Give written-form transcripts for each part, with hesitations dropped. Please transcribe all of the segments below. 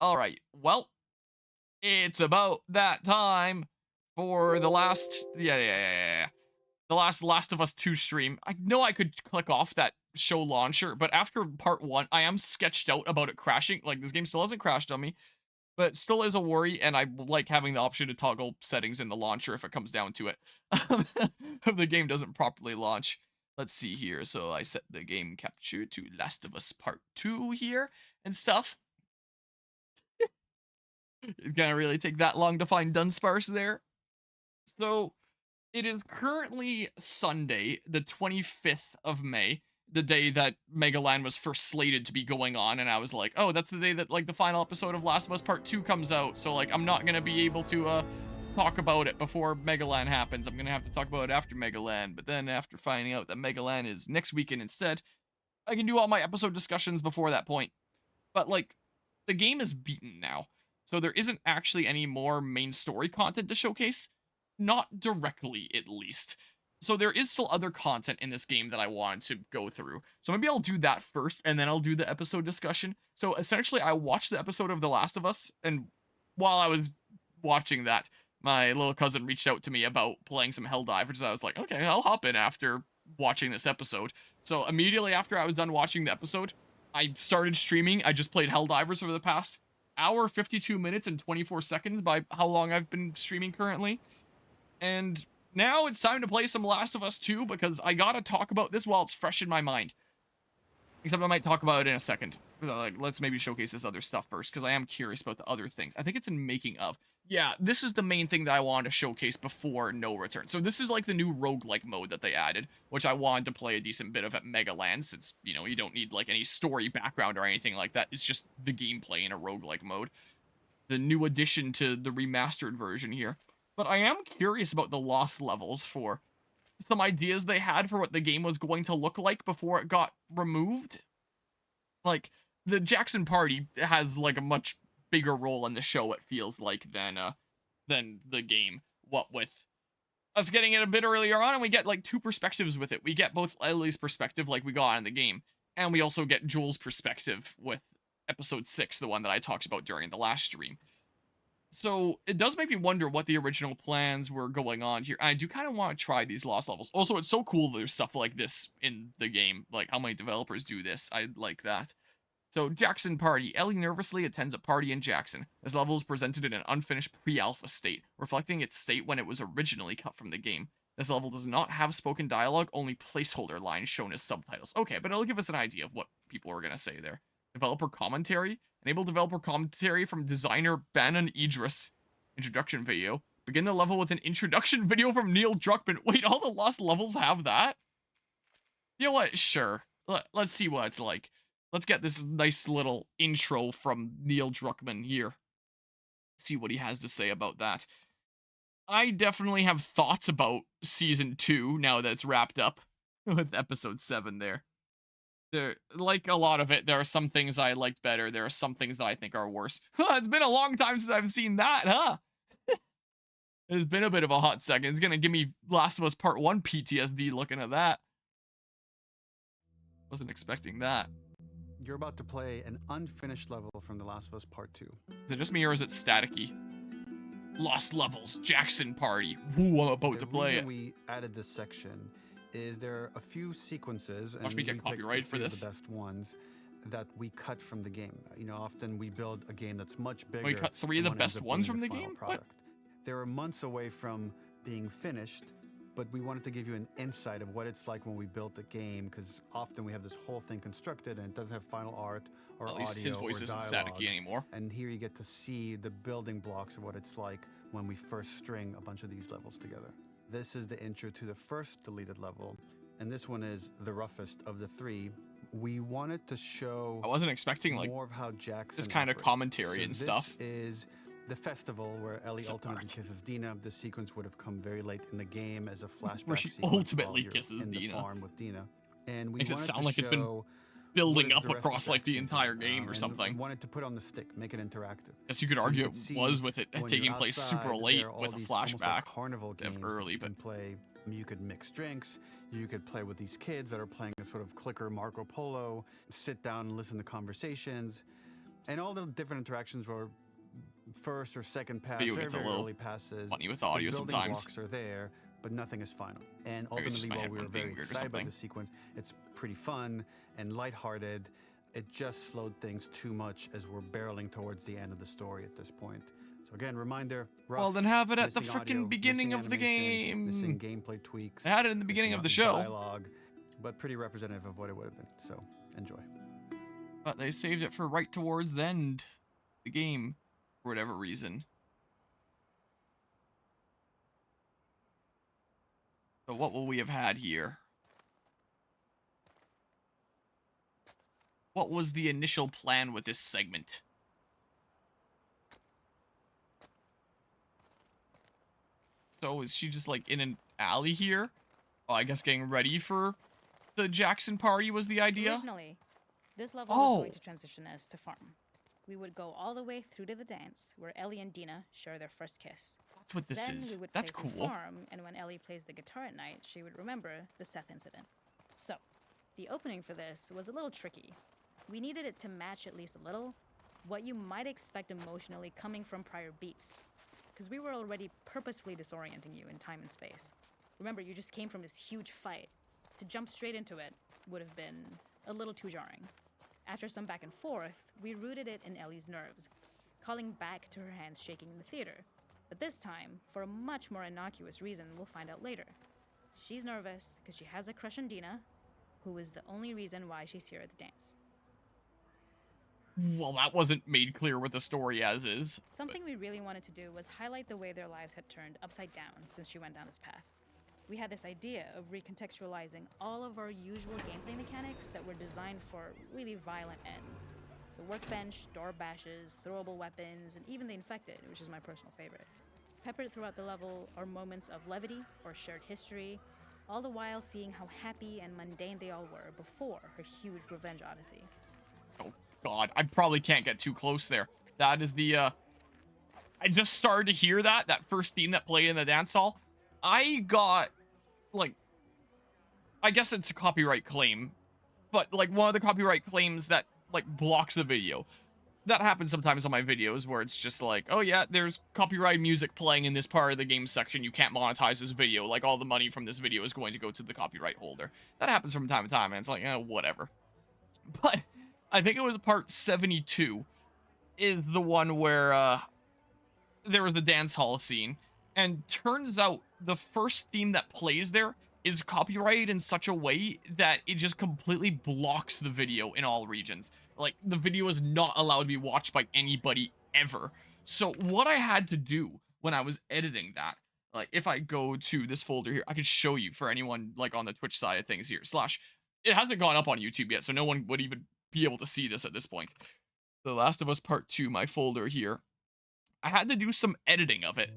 All right. Well, it's about that time for the last yeah. The Last of Us 2 stream. I know I could click off that show launcher, but after part 1, I am sketched out about it crashing. Like this game still hasn't crashed on me, but it still is a worry, and I like having the option to toggle settings in the launcher if it comes down to it. If the game doesn't properly launch. Let's see here. So I set the game capture to Last of Us Part 2 here and stuff. It's gonna really take that long to find Dunsparce there. So it is currently Sunday, the 25th of May, the day that Megaland was first slated to be going on, and I was like, oh, that's the day that like the final episode of Last of Us Part 2 comes out, so like I'm not gonna be able to talk about it before Megaland happens. I'm gonna have to talk about it after Megaland, but then after finding out that Megaland is next weekend instead, I can do all my episode discussions before that point. But like the game is beaten now. So there isn't actually any more main story content to showcase. Not directly, at least. So there is still other content in this game that I wanted to go through. So maybe I'll do that first, and then I'll do the episode discussion. So essentially, I watched the episode of The Last of Us, and while I was watching that, my little cousin reached out to me about playing some Helldivers. I was like, okay, I'll hop in after watching this episode. So immediately after I was done watching the episode, I started streaming. I just played Helldivers for the past hour, 52 minutes, and 24 seconds by how long I've been streaming currently. And now it's time to play some Last of Us 2 because I gotta talk about this while it's fresh in my mind. Except I might talk about it in a second. Like, let's maybe showcase this other stuff first because I am curious about the other things. I think it's in making of. Yeah, this is the main thing that I wanted to showcase before No Return. So this is like the new roguelike mode that they added, which I wanted to play a decent bit of at Megaland since, you know, you don't need like any story background or anything like that. It's just the gameplay in a roguelike mode. The new addition to the remastered version here. But I am curious about the lost levels for some ideas they had for what the game was going to look like before it got removed. Like, the Jackson Party has like a much bigger role in the show, it feels like, than the game. What with us getting it a bit earlier on, and we get like two perspectives with it. We get both Ellie's perspective like we got in the game, and we also get Joel's perspective with episode 6, the one that I talked about during the last stream. So it does make me wonder what the original plans were going on here. I do kind of want to try these lost levels. Also, it's so cool that there's stuff like this in the game. Like how many developers do this. I like that. So Jackson Party. Ellie nervously attends a party in Jackson. This level is presented in an unfinished pre-alpha state, reflecting its state when it was originally cut from the game. This level does not have spoken dialogue, only placeholder lines shown as subtitles. Okay, but it'll give us an idea of what people are going to say there. Developer commentary. Enable developer commentary from designer Bannon Idris. Introduction video. Begin the level with an introduction video from Neil Druckmann. Wait, all the lost levels have that? You know what? Sure. Let's see what it's like. Let's get this nice little intro from Neil Druckmann here. See what he has to say about that. I definitely have thoughts about season 2 now that it's wrapped up with episode 7 there. There, like a lot of it, there are some things I liked better. There are some things that I think are worse. It's been a long time since I've seen that, huh? It's been a bit of a hot second. It's gonna give me Last of Us Part 1 PTSD looking at that. Wasn't expecting that. You're about to play an unfinished level from The Last of Us Part 2. Is it just me or is it staticky? Lost levels, Jackson Party. Ooh, I'm about to play it. The reason we added this section is there are a few sequences, Watch me get copyrighted for this. The best ones that we cut from the game. You know, often we build a game that's much bigger. We cut 3 of the best ones from the game? What? They were months away from being finished, but we wanted to give you an insight of what it's like when we built the game, because often we have this whole thing constructed and it doesn't have final art or audio. At least his voice isn't staticky anymore. And here you get to see the building blocks of what it's like when we first string a bunch of these levels together. This is the intro to the first deleted level, and this one is the roughest of the 3. We wanted to show I wasn't expecting like more of how Jackson this kind of commentary and stuff. This is the festival where Ellie ultimately kisses Dina. This sequence would have come very late in the game as a flashback where she sequence ultimately kisses in Dina. The farm with Dina. And we makes it wanted sound to like it's been show building up across like the entire game or something. Wanted to put on the stick, make it interactive. Guess you could argue it was with it taking place super late with a flashback. Like carnival games early, but you could mix drinks. You could play with these kids that are playing a sort of clicker Marco Polo. Sit down and listen to conversations. And all the different interactions were first or second pass, Video very, gets a very little early passes. funny with The audio building sometimes. blocks are there, but nothing is final. And Maybe it's just ultimately, my while we were headphones being very weird or excited about something. the sequence, it's pretty fun and lighthearted. It just slowed things too much as we're barreling towards the end of the story at this point. So again, reminder, rough, Well, then have it at the missing audio, freaking beginning missing of the animation, missing game. gameplay tweaks. I had it in the beginning missing of the show. dialogue, but pretty representative of what it would have been. So enjoy. But they saved it for right towards the end of the game, for whatever reason. So what will we have had here? What was the initial plan with this segment? So is she just like in an alley here? Oh, I guess getting ready for the Jackson party was the idea? Originally, this level Oh. was going to transition us to farm. We would go all the way through to the dance, where Ellie and Dina share their first kiss. That's what this then is. we would That's play through cool. farm, and when Ellie plays the guitar at night, she would remember the Seth incident. So, the opening for this was a little tricky. We needed it to match at least a little what you might expect emotionally coming from prior beats, because we were already purposefully disorienting you in time and space. Remember, you just came from this huge fight. To jump straight into it would have been a little too jarring. After some back and forth, we rooted it in Ellie's nerves, calling back to her hands shaking in the theater. But this time, for a much more innocuous reason we'll find out later. She's nervous because she has a crush on Dina, who is the only reason why she's here at the dance. Well, that wasn't made clear with the story as is. Something we really wanted to do was highlight the way their lives had turned upside down since she went down this path. We had this idea of recontextualizing all of our usual gameplay mechanics that were designed for really violent ends. The workbench, door bashes, throwable weapons, and even the infected, which is my personal favorite. Peppered throughout the level are moments of levity or shared history, all the while seeing how happy and mundane they all were before her huge revenge odyssey. Oh, God. I probably can't get too close there. That is the, I just started to hear that first theme that played in the dance hall. I got, like, I guess it's a copyright claim, but, like, one of the copyright claims that, like, blocks the video. That happens sometimes on my videos where it's just like, oh yeah, there's copyright music playing in this part of the game section. You can't monetize this video. Like, all the money from this video is going to go to the copyright holder. That happens from time to time, and it's like, whatever. But I think it was part 72 is the one where there was the dance hall scene. And turns out the first theme that plays there is copyrighted in such a way that it just completely blocks the video in all regions. Like, the video is not allowed to be watched by anybody ever. So what I had to do when I was editing that, like, if I go to this folder here, I could show you for anyone, like, on the Twitch side of things here, / it hasn't gone up on YouTube yet, so no one would even be able to see this at this point. The Last of Us Part 2, my folder here. I had to do some editing of it,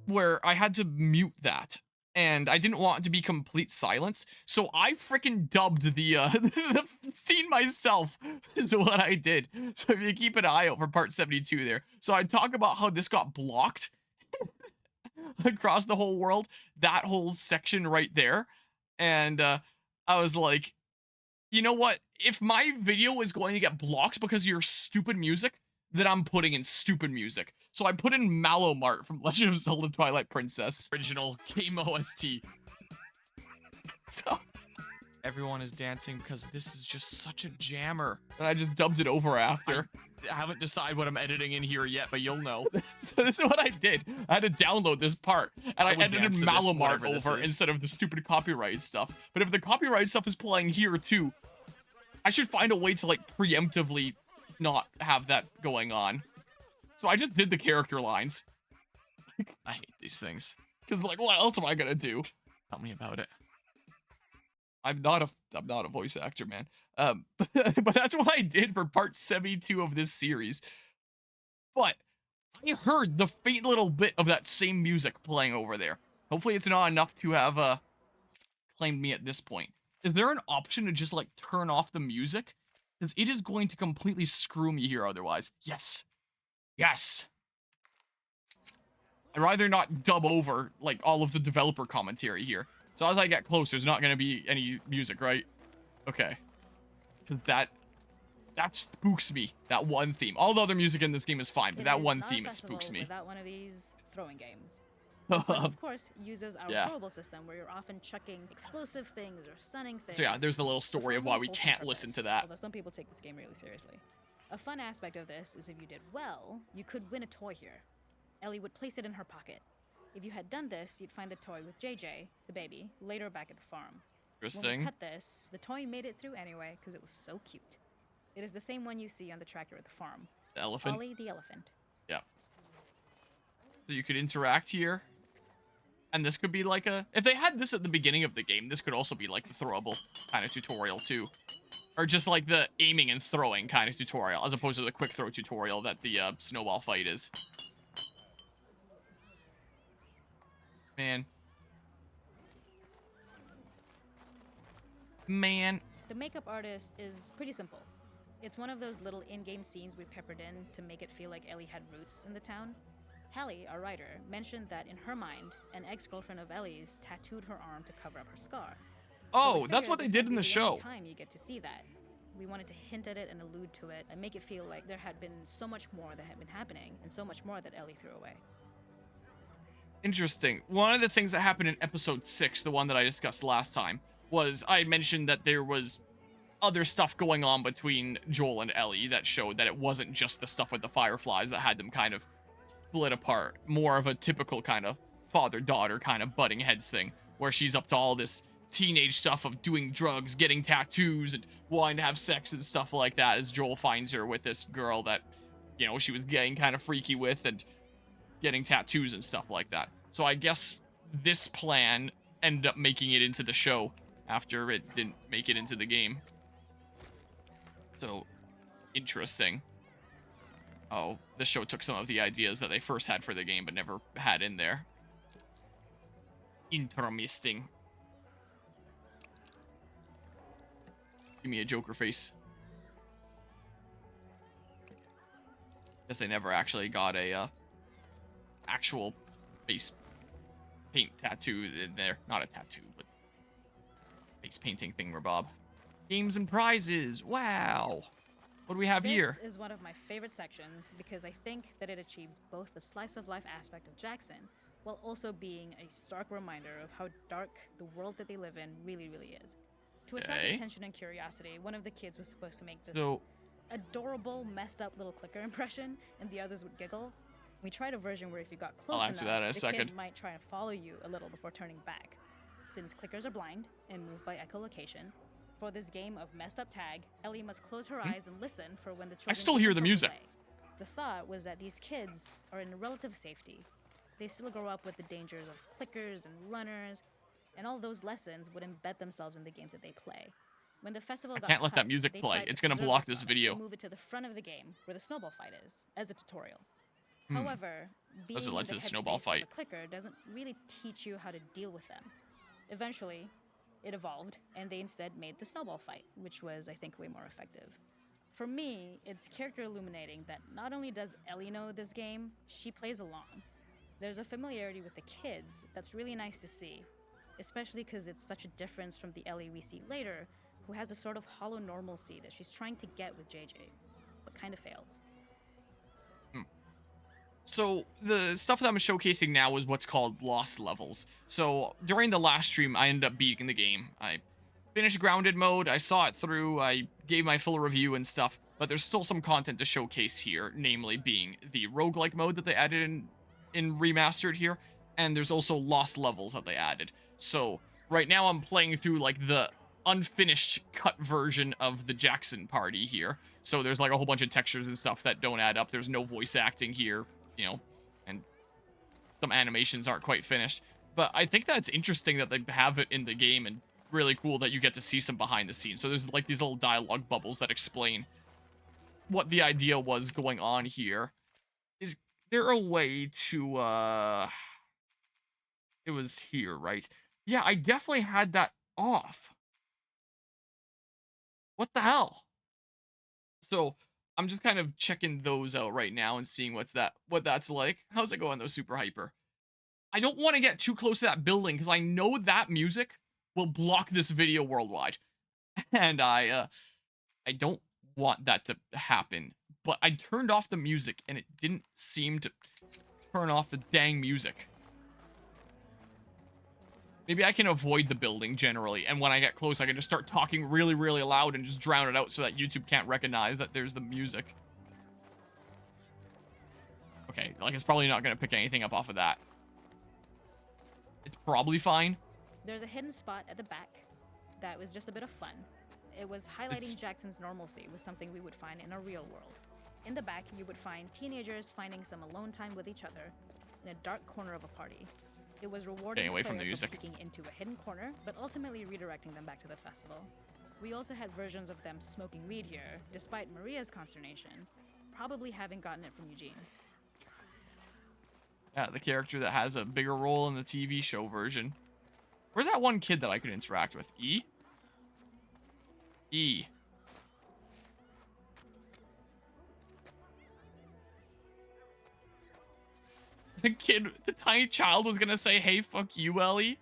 where I had to mute that. And I didn't want it to be complete silence, so I freaking dubbed the, the scene myself, is what I did. So if you keep an eye out for part 72 there. So I talk about how this got blocked across the whole world, that whole section right there. And I was like, you know what? If my video is going to get blocked because of your stupid music, then I'm putting in stupid music. So I put in Malomart from Legend of Zelda Twilight Princess. Original game OST. So, everyone is dancing because this is just such a jammer. And I just dubbed it over after. I haven't decided what I'm editing in here yet, but you'll know. So this is what I did. I had to download this part, and I edited Malomart over instead of the stupid copyright stuff. But if the copyright stuff is playing here too, I should find a way to, like, preemptively not have that going on. So I just did the character lines. I hate these things. Because, like, what else am I gonna do? Tell me about it. I'm not a voice actor, man. But that's what I did for part 72 of this series. But I heard the faint little bit of that same music playing over there. Hopefully it's not enough to have claimed me at this point. Is there an option to just, like, turn off the music? Because it is going to completely screw me here otherwise. Yes. Yes. I'd rather not dub over, like, all of the developer commentary here. So as I get closer, there's not going to be any music, right? Okay. Because that That spooks me. That one theme. All the other music in this game is fine, but It that is one not a theme, it festival spooks me. without one of these throwing games. This one, of course, uses our Yeah. throwable system, where you're often chucking explosive things or stunning things. So yeah, there's the little but for story a of why more we wholesome can't listen to purpose, that. Although some people take this game really seriously. A fun aspect of this is if you did well, you could win a toy here. Ellie would place it in her pocket. If you had done this, you'd find the toy with JJ, the baby, later back at the farm. When we Interesting. cut this, the toy made it through anyway because it was so cute. It is the same one you see on the tractor at the farm. The elephant. Ollie the elephant. Yeah. So you could interact here. And this could be like a... If they had this at the beginning of the game, this could also be like the throwable kind of tutorial too. Or just like the aiming and throwing kind of tutorial, as opposed to the quick throw tutorial that the snowball fight is. Man. The makeup artist is pretty simple. It's one of those little in-game scenes we peppered in to make it feel like Ellie had roots in the town. Hallie, our writer, mentioned that in her mind, an ex-girlfriend of Ellie's tattooed her arm to cover up her scar. Oh, that's what they did in the show. Time you get to see that. We wanted to hint at it and allude to it and make it feel like there had been so much more that had been happening and so much more that Ellie threw away. Interesting. One of the things that happened in episode 6, the one that I discussed last time, was I had mentioned that there was other stuff going on between Joel and Ellie that showed that it wasn't just the stuff with the fireflies that had them kind of split apart. More of a typical kind of father-daughter kind of butting heads thing, where she's up to all this teenage stuff of doing drugs, getting tattoos, and wanting to have sex and stuff like that, as Joel finds her with this girl that, you know, she was getting kind of freaky with and getting tattoos and stuff like that. So I guess this plan ended up making it into the show after it didn't make it into the game. So, interesting. Oh, the show took some of the ideas that they first had for the game but never had in there. Interesting. Give me a Joker face. Guess they never actually got a actual face paint tattoo in there. Not a tattoo, but face painting thingamabob. Games and prizes. Wow. What do we have here? This is one of my favorite sections because I think that it achieves both the slice of life aspect of Jackson while also being a stark reminder of how dark the world that they live in really, really is. To attract Okay. attention and curiosity, one of the kids was supposed to make this So, adorable, messed up little clicker impression, and the others would giggle. We tried a version where if you got close I'll enough, answer that in a the second. kid might try and follow you a little before turning back. Since clickers are blind and move by echolocation, for this game of messed up tag, Ellie must close her eyes and listen for when the children still begin hear the to music. play. The thought was that these kids are in relative safety. They still grow up with the dangers of clickers and runners, and all those lessons would embed themselves in the games that they play. When the festival got can't let that cut, music they play. tried to It's gonna preserve block this this moment video. and move it to the front of the game where the snowball fight is, as a tutorial. However, being Those are led in to the the snowball headspace of fight. a clicker doesn't really teach you how to deal with them. Eventually, it evolved, and they instead made the snowball fight, which was, I think, way more effective. For me, it's character illuminating that not only does Ellie know this game, she plays along. There's a familiarity with the kids that's really nice to see, especially because it's such a difference from the Ellie we see later, who has a sort of hollow normalcy that she's trying to get with JJ, but kind of fails. So the stuff that I'm showcasing now is what's called lost levels. So during the last stream, I ended up beating the game. I finished grounded mode, I saw it through, I gave my full review and stuff, but there's still some content to showcase here, namely being the roguelike mode that they added in remastered here, and there's also lost levels that they added. So right now I'm playing through like the unfinished cut version of the Jackson party here. So there's like a whole bunch of textures and stuff that don't add up. There's no voice acting here, you know, and some animations aren't quite finished. But I think that's interesting that they have it in the game, and really cool that you get to see some behind the scenes. So there's like these little dialogue bubbles that explain what the idea was going on here. Is there a way to, it was here, right? Yeah, I definitely had that off. What the hell? So I'm just kind of checking those out right now and seeing what that's like. How's it going though, Super Hyper? I don't want to get too close to that building because I know that music will block this video worldwide. And I don't want that to happen. But I turned off the music and it didn't seem to turn off the dang music. Maybe I can avoid the building generally, and when I get close, I can just start talking really, really loud and just drown it out so that YouTube can't recognize that there's the music. Okay, like, it's probably not going to pick anything up off of that. It's probably fine. There's a hidden spot at the back that was just a bit of fun. It was highlighting Jackson's normalcy with something we would find in a real world. In the back, you would find teenagers finding some alone time with each other in a dark corner of a party. It was rewarding away from player the music. for peeking into a hidden corner, but ultimately redirecting them back to the festival. We also had versions of them smoking weed here, despite Maria's consternation, probably having gotten it from Eugene. Yeah, the character that has a bigger role in the TV show version. Where's that one kid that I could interact with? E? E. The tiny child was gonna say, hey, fuck you, Ellie.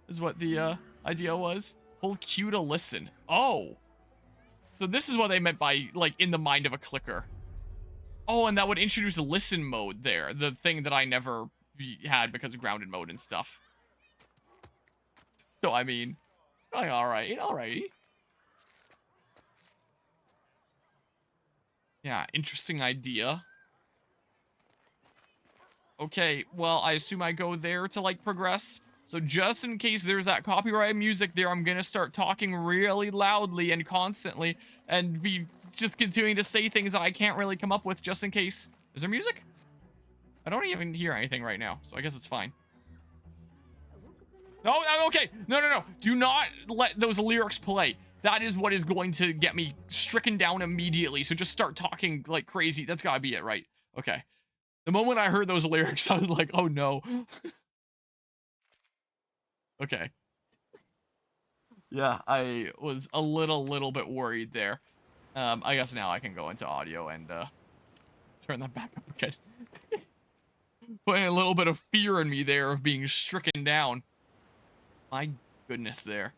Is what the idea was. Hold Q to listen. Oh. So this is what they meant by, like, in the mind of a clicker. Oh, and that would introduce a listen mode there. The thing that I never had because of grounded mode and stuff. So, I mean, like, alright. Yeah, interesting idea. Okay, well, I assume I go there to, like, progress. So just in case there's that copyright music there, I'm gonna start talking really loudly and constantly and be just continuing to say things that I can't really come up with just in case. Is there music? I don't even hear anything right now, so I guess it's fine. No, okay. No. Do not let those lyrics play. That is what is going to get me stricken down immediately, so just start talking like crazy. That's gotta be it, right? Okay. The moment I heard those lyrics, I was like, oh no. Okay. Yeah, I was a little bit worried there. I guess now I can go into audio and turn that back up again. Putting a little bit of fear in me there of being stricken down. My goodness there.